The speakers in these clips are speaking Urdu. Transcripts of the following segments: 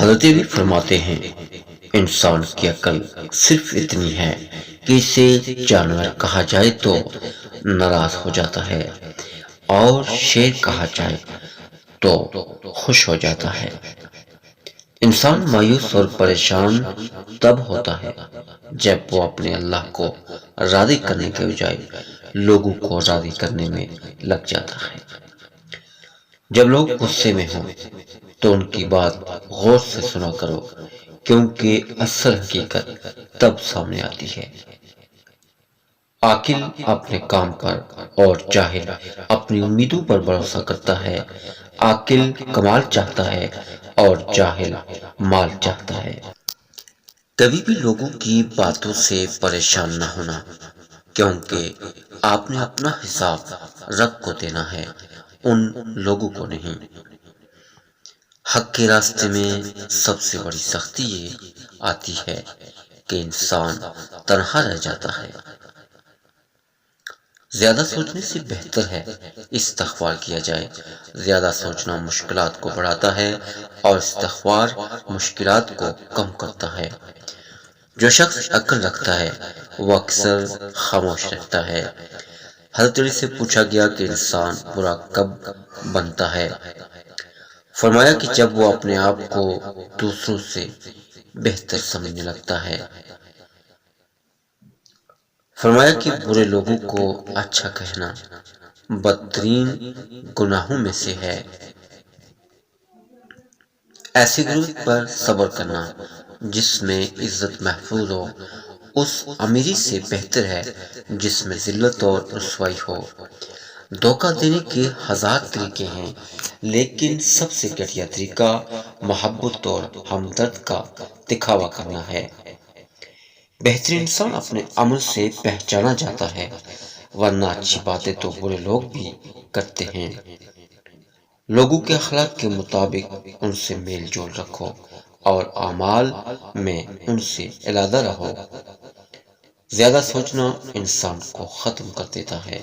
حضرت بھی فرماتے ہیں انسان کی عقل صرف اتنی ہے کہ اسے جانور کہا جائے تو ناراض ہو جاتا ہے اور شیر کہا جائے تو خوش ہو جاتا ہے۔ انسان مایوس اور پریشان تب ہوتا ہے جب وہ اپنے اللہ کو راضی کرنے کے بجائے لوگوں کو راضی کرنے میں لگ جاتا ہے۔ جب لوگ غصے میں ہوں تو ان کی بات غور سے سنا کرو، کیونکہ اصل حقیقت تب سامنے آتی ہے۔ عاقل اپنے کام پر اور جاہل اپنی امیدوں پر بھروسہ کرتا ہے۔ عاقل کمال چاہتا ہے اور جاہل مال چاہتا ہے۔ کبھی بھی لوگوں کی باتوں سے پریشان نہ ہونا، کیونکہ آپ نے اپنا حساب رب کو دینا ہے، ان لوگوں کو نہیں۔ حق کے راستے میں سب سے بڑی سختی یہ آتی ہے کہ انسان تنہا رہ جاتا ہے۔ زیادہ سوچنے سے بہتر ہے استغفار کیا جائے۔ زیادہ سوچنا مشکلات کو بڑھاتا ہے اور استغفار مشکلات کو کم کرتا ہے۔ جو شخص عقل رکھتا ہے وہ اکثر خاموش رہتا ہے۔ حضرت علی سے پوچھا گیا کہ انسان برا کب بنتا ہے؟ فرمایا کہ جب وہ اپنے آپ کو دوسروں سے بہتر سمجھنے لگتا ہے۔ فرمایا کہ برے لوگوں کو اچھا کہنا بدترین گناہوں میں سے ہے۔ ایسی ضرورت پر صبر کرنا جس میں عزت محفوظ ہو اس امیری سے بہتر ہے جس میں ذلت اور رسوائی ہو۔ دھوکہ دینے کے ہزار طریقے ہیں، لیکن سب سے گھٹیا طریقہ محبت اور ہمدرد کا دکھاوا کرنا ہے۔ بہترین انسان اپنے عمل سے پہچانا جاتا ہے، ورنہ اچھی باتیں تو برے لوگ بھی کرتے ہیں۔ لوگوں کے اخلاق کے مطابق ان سے میل جول رکھو اور اعمال میں ان سے علیحدہ رہو۔ زیادہ سوچنا انسان کو ختم کر دیتا ہے۔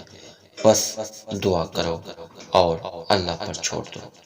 بس دعا کرو اور اللہ پر چھوڑ دو۔